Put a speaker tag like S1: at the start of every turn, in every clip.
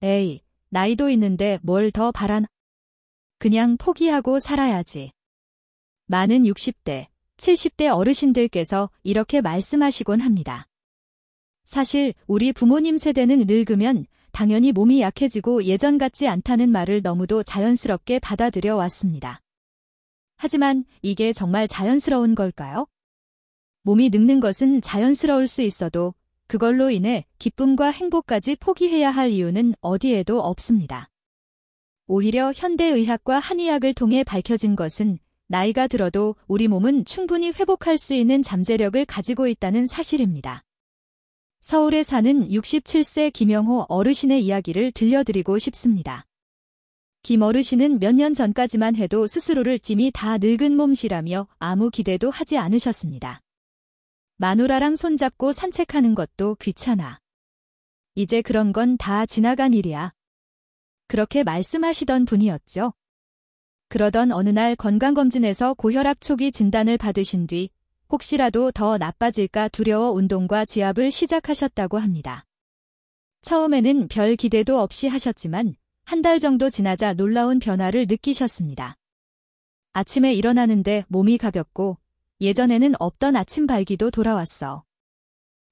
S1: 에이, 나이도 있는데 뭘 더 바라나? 그냥 포기하고 살아야지. 많은 60대, 70대 어르신들께서 이렇게 말씀하시곤 합니다. 사실 우리 부모님 세대는 늙으면 당연히 몸이 약해지고 예전 같지 않다는 말을 너무도 자연스럽게 받아들여 왔습니다. 하지만 이게 정말 자연스러운 걸까요? 몸이 늙는 것은 자연스러울 수 있어도 그걸로 인해 기쁨과 행복까지 포기해야 할 이유는 어디에도 없습니다. 오히려 현대의학과 한의학을 통해 밝혀진 것은 나이가 들어도 우리 몸은 충분히 회복할 수 있는 잠재력을 가지고 있다는 사실입니다. 서울에 사는 67세 김영호 어르신의 이야기를 들려드리고 싶습니다. 김 어르신은 몇 년 전까지만 해도 스스로를 이미 다 늙은 몸시라며 아무 기대도 하지 않으셨습니다. 마누라랑 손잡고 산책하는 것도 귀찮아. 이제 그런 건 다 지나간 일이야. 그렇게 말씀하시던 분이었죠. 그러던 어느 날 건강검진에서 고혈압 초기 진단을 받으신 뒤 혹시라도 더 나빠질까 두려워 운동과 지압을 시작하셨다고 합니다. 처음에는 별 기대도 없이 하셨지만 한 달 정도 지나자 놀라운 변화를 느끼셨습니다. 아침에 일어나는데 몸이 가볍고 예전에는 없던 아침 발기도 돌아왔어.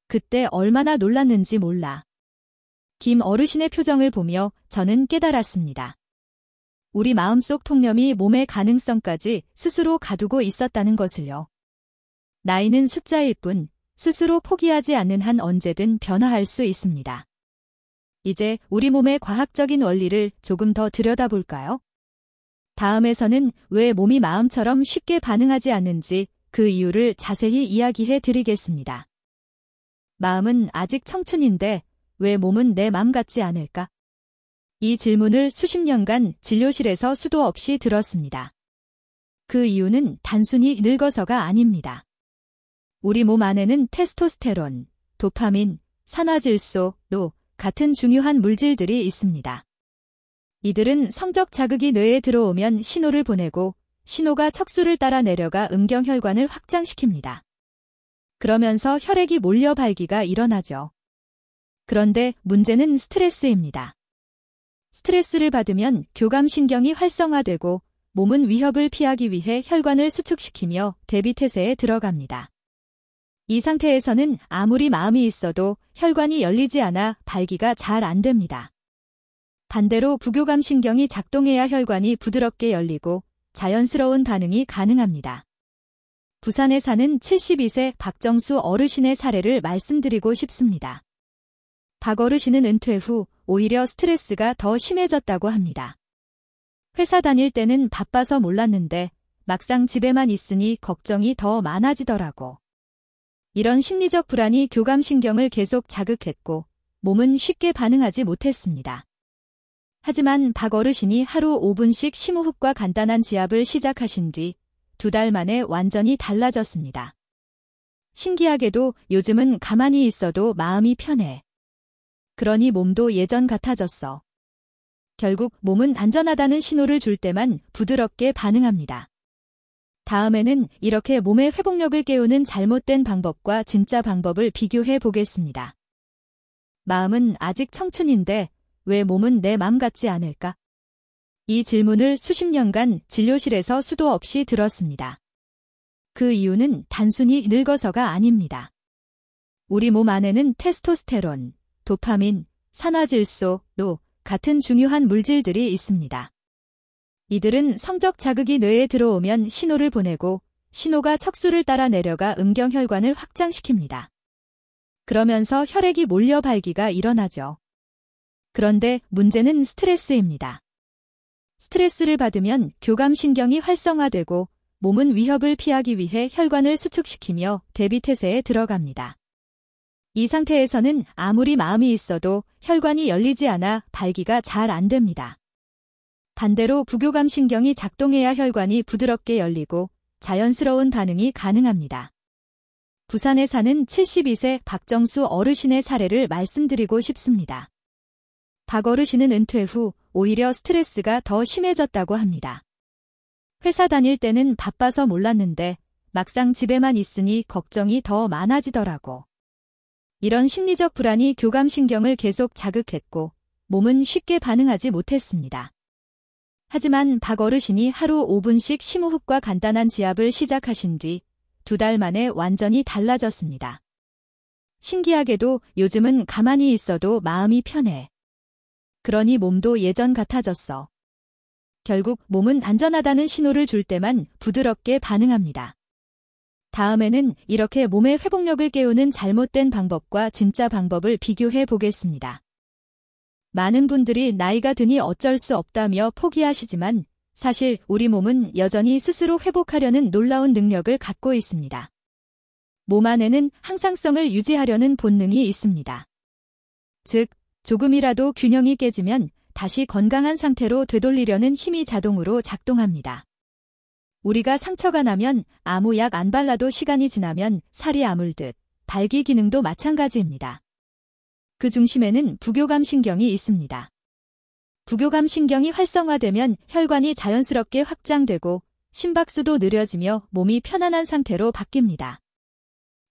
S1: 그때 얼마나 놀랐는지 몰라. 김 어르신의 표정을 보며 저는 깨달았습니다. 우리 마음속 통념이 몸의 가능성까지 스스로 가두고 있었다는 것을요. 나이는 숫자일 뿐 스스로 포기하지 않는 한 언제든 변화할 수 있습니다. 이제 우리 몸의 과학적인 원리를 조금 더 들여다볼까요? 다음에서는 왜 몸이 마음처럼 쉽게 반응하지 않는지 그 이유를 자세히 이야기해 드리겠습니다. 마음은 아직 청춘인데 왜 몸은 내 맘 같지 않을까? 이 질문을 수십 년간 진료실에서 수도 없이 들었습니다. 그 이유는 단순히 늙어서가 아닙니다. 우리 몸 안에는 테스토스테론, 도파민, 산화질소, 노 같은 중요한 물질들이 있습니다. 이들은 성적 자극이 뇌에 들어오면 신호를 보내고 신호가 척수를 따라 내려가 음경혈관을 확장시킵니다. 그러면서 혈액이 몰려 발기가 일어나죠. 그런데 문제는 스트레스입니다. 스트레스를 받으면 교감신경이 활성화되고 몸은 위협을 피하기 위해 혈관을 수축시키며 대비태세에 들어갑니다. 이 상태에서는 아무리 마음이 있어도 혈관이 열리지 않아 발기가 잘 안 됩니다. 반대로 부교감신경이 작동해야 혈관이 부드럽게 열리고 자연스러운 반응이 가능합니다. 부산에 사는 72세 박정수 어르신의 사례를 말씀드리고 싶습니다. 박 어르신은 은퇴 후 오히려 스트레스가 더 심해졌다고 합니다. 회사 다닐 때는 바빠서 몰랐는데 막상 집에만 있으니 걱정이 더 많아지더라고. 이런 심리적 불안이 교감신경을 계속 자극했고 몸은 쉽게 반응하지 못했습니다. 하지만 박 어르신이 하루 5분씩 심호흡과 간단한 지압을 시작하신 뒤 2달 만에 완전히 달라졌습니다. 신기하게도 요즘은 가만히 있어도 마음이 편해. 그러니 몸도 예전 같아졌어. 결국 몸은 안전하다는 신호를 줄 때만 부드럽게 반응합니다. 다음에는 이렇게 몸의 회복력을 깨우는 잘못된 방법과 진짜 방법을 비교해 보겠습니다. 마음은 아직 청춘인데 왜 몸은 내 맘 같지 않을까? 이 질문을 수십 년간 진료실에서 수도 없이 들었습니다. 그 이유는 단순히 늙어서가 아닙니다. 우리 몸 안에는 테스토스테론, 도파민, 산화질소, 노 같은 중요한 물질들이 있습니다. 이들은 성적 자극이 뇌에 들어오면 신호를 보내고 신호가 척수를 따라 내려가 음경혈관을 확장시킵니다. 그러면서 혈액이 몰려 발기가 일어나죠. 그런데 문제는 스트레스입니다. 스트레스를 받으면 교감신경이 활성화되고 몸은 위협을 피하기 위해 혈관을 수축시키며 대비태세에 들어갑니다. 이 상태에서는 아무리 마음이 있어도 혈관이 열리지 않아 발기가 잘 안 됩니다. 반대로 부교감신경이 작동해야 혈관이 부드럽게 열리고 자연스러운 반응이 가능합니다. 부산에 사는 72세 박정수 어르신의 사례를 말씀드리고 싶습니다. 박 어르신은 은퇴 후 오히려 스트레스가 더 심해졌다고 합니다. 회사 다닐 때는 바빠서 몰랐는데 막상 집에만 있으니 걱정이 더 많아지더라고. 이런 심리적 불안이 교감신경을 계속 자극했고 몸은 쉽게 반응하지 못했습니다. 하지만 박 어르신이 하루 5분씩 심호흡과 간단한 지압을 시작하신 뒤 2달 만에 완전히 달라졌습니다. 신기하게도 요즘은 가만히 있어도 마음이 편해. 그러니 몸도 예전 같아졌어. 결국 몸은 안전하다는 신호를 줄 때만 부드럽게 반응합니다. 다음에는 이렇게 몸의 회복력을 깨우는 잘못된 방법과 진짜 방법을 비교해 보겠습니다. 많은 분들이 나이가 드니 어쩔 수 없다며 포기하시지만 사실 우리 몸은 여전히 스스로 회복하려는 놀라운 능력을 갖고 있습니다. 몸 안에는 항상성을 유지하려는 본능이 있습니다. 즉, 조금이라도 균형이 깨지면 다시 건강한 상태로 되돌리려는 힘이 자동으로 작동합니다. 우리가 상처가 나면 아무 약 안 발라도 시간이 지나면 살이 아물듯 발기 기능도 마찬가지입니다. 그 중심에는 부교감 신경이 있습니다. 부교감 신경이 활성화되면 혈관이 자연스럽게 확장되고 심박수도 느려지며 몸이 편안한 상태로 바뀝니다.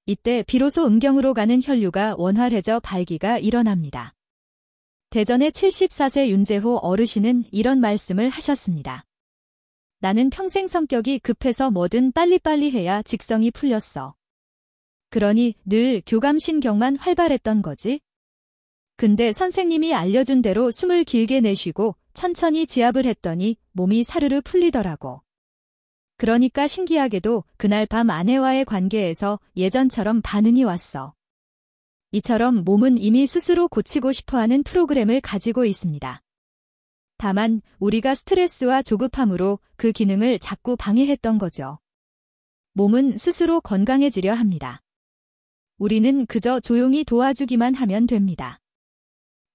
S1: 이때 비로소 음경으로 가는 혈류가 원활해져 발기가 일어납니다. 대전의 74세 윤재호 어르신은 이런 말씀을 하셨습니다. 나는 평생 성격이 급해서 뭐든 빨리빨리 해야 직성이 풀렸어. 그러니 늘 교감신경만 활발했던 거지. 근데 선생님이 알려준 대로 숨을 길게 내쉬고 천천히 지압을 했더니 몸이 사르르 풀리더라고. 그러니까 신기하게도 그날 밤 아내와의 관계에서 예전처럼 반응이 왔어. 이처럼 몸은 이미 스스로 고치고 싶어하는 프로그램을 가지고 있습니다. 다만 우리가 스트레스와 조급함으로 그 기능을 자꾸 방해했던 거죠. 몸은 스스로 건강해지려 합니다. 우리는 그저 조용히 도와주기만 하면 됩니다.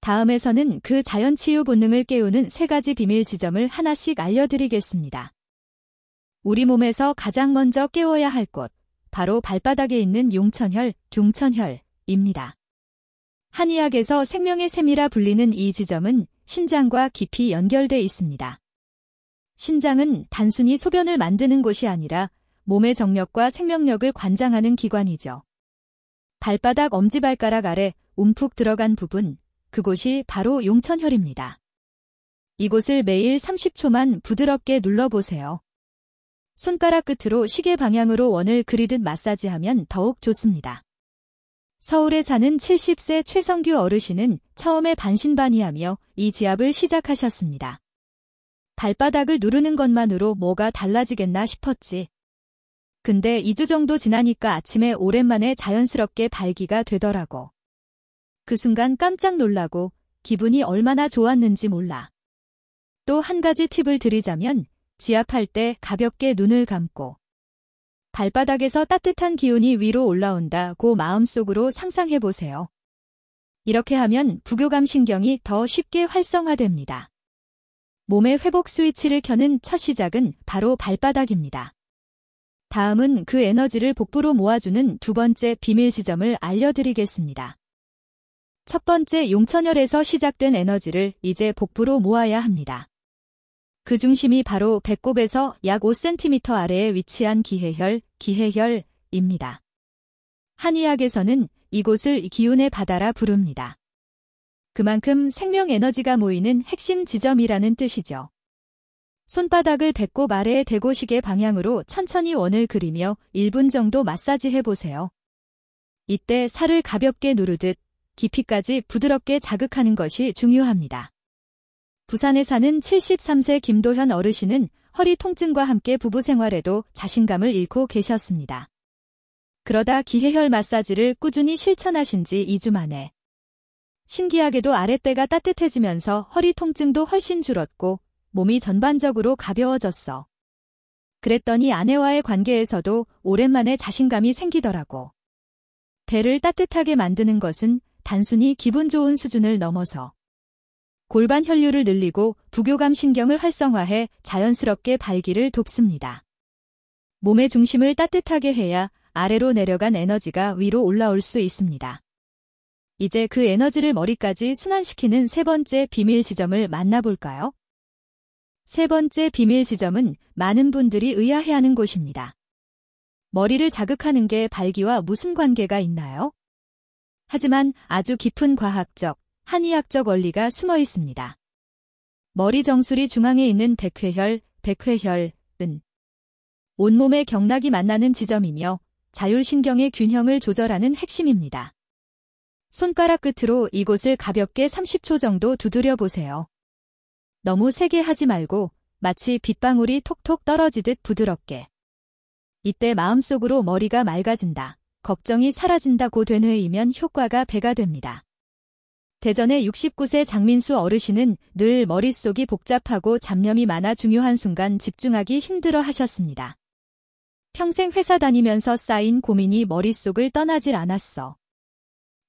S1: 다음에서는 그 자연치유 본능을 깨우는 3가지 비밀 지점을 하나씩 알려드리겠습니다. 우리 몸에서 가장 먼저 깨워야 할 곳, 바로 발바닥에 있는 용천혈, 중천혈입니다. 한의학에서 생명의 샘이라 불리는 이 지점은 신장과 깊이 연결돼 있습니다. 신장은 단순히 소변을 만드는 곳이 아니라 몸의 정력과 생명력을 관장하는 기관이죠. 발바닥 엄지발가락 아래 움푹 들어간 부분, 그곳이 바로 용천혈입니다. 이곳을 매일 30초만 부드럽게 눌러보세요. 손가락 끝으로 시계 방향으로 원을 그리듯 마사지하면 더욱 좋습니다. 서울에 사는 70세 최성규 어르신은 처음에 반신반의하며 이 지압을 시작하셨습니다. 발바닥을 누르는 것만으로 뭐가 달라지겠나 싶었지. 근데 2주 정도 지나니까 아침에 오랜만에 자연스럽게 발기가 되더라고. 그 순간 깜짝 놀라고 기분이 얼마나 좋았는지 몰라. 또 한 가지 팁을 드리자면 지압할 때 가볍게 눈을 감고 발바닥에서 따뜻한 기운이 위로 올라온다고 마음속으로 상상해보세요. 이렇게 하면 부교감 신경이 더 쉽게 활성화됩니다. 몸의 회복 스위치를 켜는 첫 시작은 바로 발바닥입니다. 다음은 그 에너지를 복부로 모아주는 2번째 비밀 지점을 알려드리겠습니다. 첫 번째 용천혈에서 시작된 에너지를 이제 복부로 모아야 합니다. 그 중심이 바로 배꼽에서 약 5cm 아래에 위치한 기해혈입니다. 한의학에서는 이곳을 기운의 바다라 부릅니다. 그만큼 생명 에너지가 모이는 핵심 지점이라는 뜻이죠. 손바닥을 배꼽 아래에 대고 시계 방향으로 천천히 원을 그리며 1분 정도 마사지해보세요. 이때 살을 가볍게 누르듯 깊이까지 부드럽게 자극하는 것이 중요합니다. 부산에 사는 73세 김도현 어르신은 허리 통증과 함께 부부 생활에도 자신감을 잃고 계셨습니다. 그러다 기해혈 마사지를 꾸준히 실천하신 지 2주 만에 신기하게도 아랫배가 따뜻해지면서 허리 통증도 훨씬 줄었고 몸이 전반적으로 가벼워졌어. 그랬더니 아내와의 관계에서도 오랜만에 자신감이 생기더라고. 배를 따뜻하게 만드는 것은 단순히 기분 좋은 수준을 넘어서 골반 혈류를 늘리고 부교감 신경을 활성화해 자연스럽게 발기를 돕습니다. 몸의 중심을 따뜻하게 해야 아래로 내려간 에너지가 위로 올라올 수 있습니다. 이제 그 에너지를 머리까지 순환시키는 3번째 비밀 지점을 만나볼까요? 3번째 비밀 지점은 많은 분들이 의아해하는 곳입니다. 머리를 자극하는 게 발기와 무슨 관계가 있나요? 하지만 아주 깊은 과학적, 한의학적 원리가 숨어 있습니다. 머리 정수리 중앙에 있는 백회혈은 온몸의 경락이 만나는 지점이며 자율신경의 균형을 조절하는 핵심입니다. 손가락 끝으로 이곳을 가볍게 30초 정도 두드려 보세요. 너무 세게 하지 말고 마치 빗방울이 톡톡 떨어지듯 부드럽게. 이때 마음속으로 머리가 맑아진다, 걱정이 사라진다고 되뇌이면 효과가 배가 됩니다. 대전의 69세 장민수 어르신은 늘 머릿속이 복잡하고 잡념이 많아 중요한 순간 집중하기 힘들어 하셨습니다. 평생 회사 다니면서 쌓인 고민이 머릿속을 떠나질 않았어.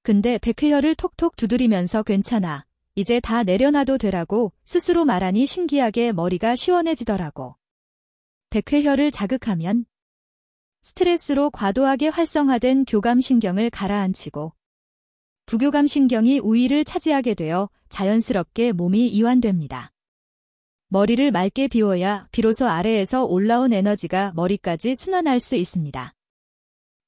S1: 근데 백회혈을 톡톡 두드리면서 괜찮아, 이제 다 내려놔도 되라고 스스로 말하니 신기하게 머리가 시원해지더라고. 백회혈을 자극하면 스트레스로 과도하게 활성화된 교감신경을 가라앉히고 부교감신경이 우위를 차지하게 되어 자연스럽게 몸이 이완됩니다. 머리를 맑게 비워야 비로소 아래에서 올라온 에너지가 머리까지 순환할 수 있습니다.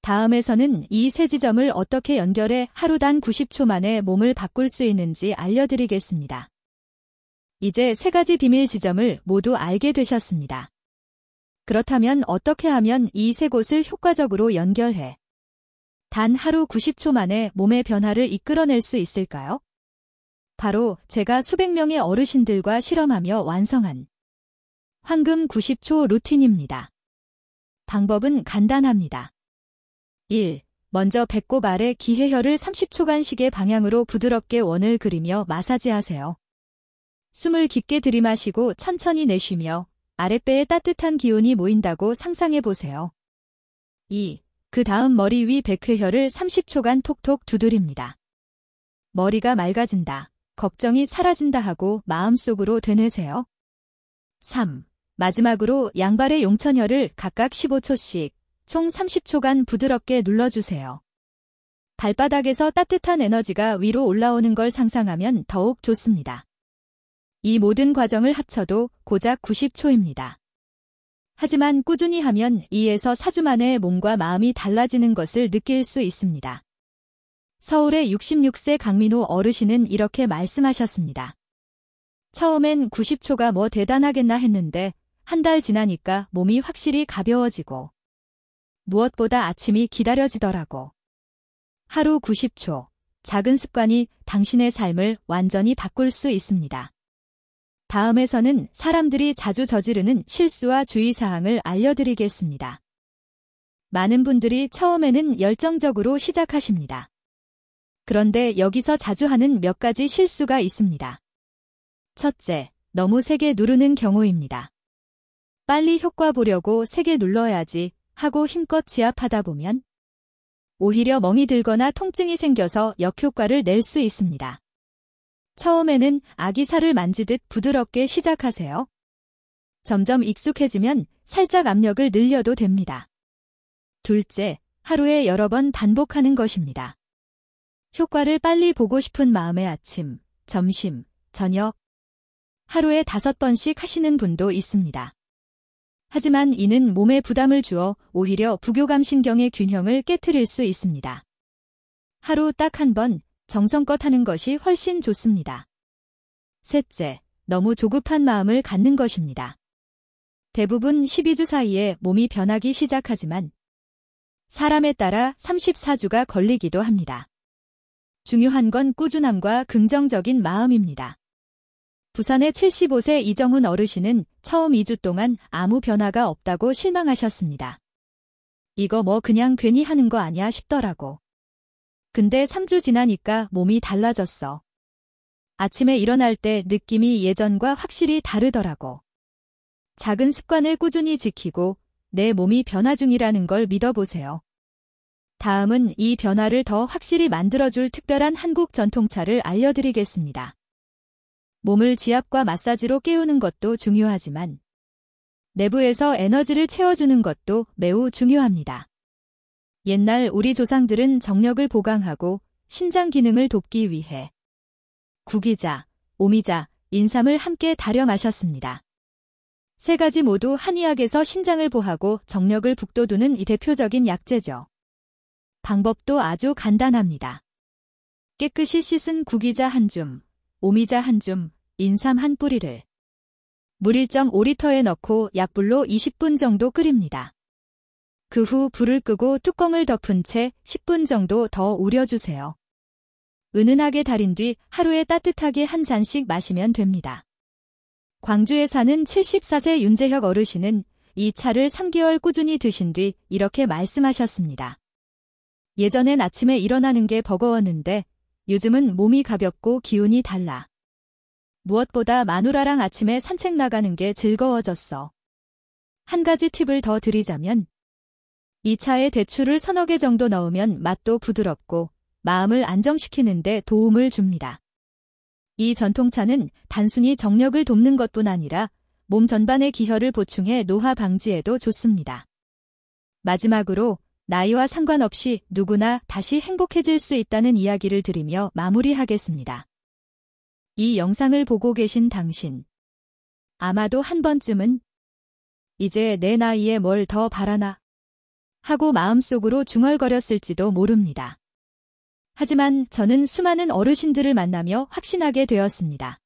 S1: 다음에서는 이 세 지점을 어떻게 연결해 하루 단 90초 만에 몸을 바꿀 수 있는지 알려드리겠습니다. 이제 세 가지 비밀 지점을 모두 알게 되셨습니다. 그렇다면 어떻게 하면 이 세 곳을 효과적으로 연결해 단 하루 90초 만에 몸의 변화를 이끌어낼 수 있을까요? 바로 제가 수백 명의 어르신들과 실험하며 완성한 황금 90초 루틴입니다. 방법은 간단합니다. 1. 먼저 배꼽 아래 기회혈을 30초간 시계 방향으로 부드럽게 원을 그리며 마사지하세요. 숨을 깊게 들이마시고 천천히 내쉬며 아랫배에 따뜻한 기운이 모인다고 상상해보세요. 2. 그 다음 머리 위 백회혈을 30초간 톡톡 두드립니다. 머리가 맑아진다, 걱정이 사라진다 하고 마음속으로 되뇌세요. 3. 마지막으로 양발의 용천혈을 각각 15초씩 총 30초간 부드럽게 눌러주세요. 발바닥에서 따뜻한 에너지가 위로 올라오는 걸 상상하면 더욱 좋습니다. 이 모든 과정을 합쳐도 고작 90초입니다. 하지만 꾸준히 하면 2에서 4주 만에 몸과 마음이 달라지는 것을 느낄 수 있습니다. 서울의 66세 강민호 어르신은 이렇게 말씀하셨습니다. 처음엔 90초가 뭐 대단하겠나 했는데 한 달 지나니까 몸이 확실히 가벼워지고 무엇보다 아침이 기다려지더라고. 하루 90초, 작은 습관이 당신의 삶을 완전히 바꿀 수 있습니다. 다음에서는 사람들이 자주 저지르는 실수와 주의사항을 알려드리겠습니다. 많은 분들이 처음에는 열정적으로 시작하십니다. 그런데 여기서 자주 하는 몇 가지 실수가 있습니다. 첫째, 너무 세게 누르는 경우입니다. 빨리 효과 보려고 세게 눌러야지 하고 힘껏 지압하다 보면 오히려 멍이 들거나 통증이 생겨서 역효과를 낼 수 있습니다. 처음에는 아기 살을 만지듯 부드럽게 시작하세요. 점점 익숙해지면 살짝 압력을 늘려도 됩니다. 둘째, 하루에 여러 번 반복하는 것입니다. 효과를 빨리 보고 싶은 마음에 아침, 점심, 저녁, 하루에 5번씩 하시는 분도 있습니다. 하지만 이는 몸에 부담을 주어 오히려 부교감신경의 균형을 깨트릴 수 있습니다. 하루 딱 한 번 정성껏 하는 것이 훨씬 좋습니다. 셋째, 너무 조급한 마음을 갖는 것입니다. 대부분 12주 사이에 몸이 변하기 시작하지만 사람에 따라 34주가 걸리기도 합니다. 중요한 건 꾸준함과 긍정적인 마음입니다. 부산의 75세 이정훈 어르신은 처음 2주 동안 아무 변화가 없다고 실망하셨습니다. 이거 뭐 그냥 괜히 하는 거 아니야 싶더라고. 근데 3주 지나니까 몸이 달라졌어. 아침에 일어날 때 느낌이 예전과 확실히 다르더라고. 작은 습관을 꾸준히 지키고 내 몸이 변화 중이라는 걸 믿어보세요. 다음은 이 변화를 더 확실히 만들어줄 특별한 한국 전통차를 알려드리겠습니다. 몸을 지압과 마사지로 깨우는 것도 중요하지만 내부에서 에너지를 채워주는 것도 매우 중요합니다. 옛날 우리 조상들은 정력을 보강하고 신장 기능을 돕기 위해 구기자, 오미자, 인삼을 함께 달여 마셨습니다. 세 가지 모두 한의학에서 신장을 보하고 정력을 북돋우는 이 대표적인 약재죠. 방법도 아주 간단합니다. 깨끗이 씻은 구기자 한 줌, 오미자 한 줌, 인삼 한 뿌리를 물 1.5리터에 넣고 약불로 20분 정도 끓입니다. 그 후 불을 끄고 뚜껑을 덮은 채 10분 정도 더 우려주세요. 은은하게 달인 뒤 하루에 따뜻하게 한 잔씩 마시면 됩니다. 광주에 사는 74세 윤재혁 어르신은 이 차를 3개월 꾸준히 드신 뒤 이렇게 말씀하셨습니다. 예전엔 아침에 일어나는 게 버거웠는데 요즘은 몸이 가볍고 기운이 달라. 무엇보다 마누라랑 아침에 산책 나가는 게 즐거워졌어. 한 가지 팁을 더 드리자면 이 차에 대추를 서너 개 정도 넣으면 맛도 부드럽고 마음을 안정시키는 데 도움을 줍니다. 이 전통차는 단순히 정력을 돕는 것뿐 아니라 몸 전반의 기혈을 보충해 노화 방지에도 좋습니다. 마지막으로 나이와 상관없이 누구나 다시 행복해질 수 있다는 이야기를 드리며 마무리하겠습니다. 이 영상을 보고 계신 당신, 아마도 한 번쯤은 이제 내 나이에 뭘 더 바라나 하고 마음속으로 중얼거렸을지도 모릅니다. 하지만 저는 수많은 어르신들을 만나며 확신하게 되었습니다.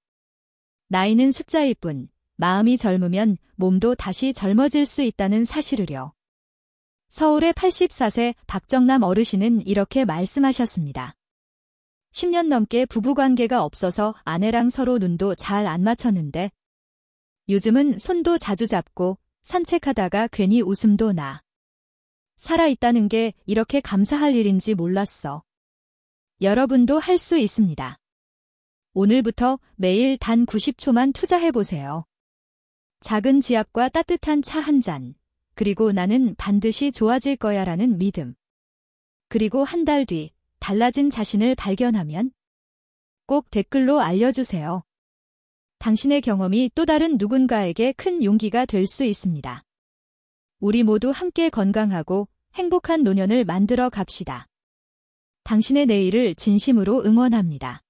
S1: 나이는 숫자일 뿐 마음이 젊으면 몸도 다시 젊어질 수 있다는 사실을요. 서울의 84세 박정남 어르신은 이렇게 말씀하셨습니다. 10년 넘게 부부관계가 없어서 아내랑 서로 눈도 잘 안 맞췄는데 요즘은 손도 자주 잡고 산책하다가 괜히 웃음도 나. 살아있다는 게 이렇게 감사할 일인지 몰랐어. 여러분도 할 수 있습니다. 오늘부터 매일 단 90초만 투자해보세요. 작은 지압과 따뜻한 차 한 잔, 그리고 나는 반드시 좋아질 거야 라는 믿음. 그리고 한 달 뒤 달라진 자신을 발견하면 꼭 댓글로 알려주세요. 당신의 경험이 또 다른 누군가에게 큰 용기가 될 수 있습니다. 우리 모두 함께 건강하고 행복한 노년을 만들어 갑시다. 당신의 내일을 진심으로 응원합니다.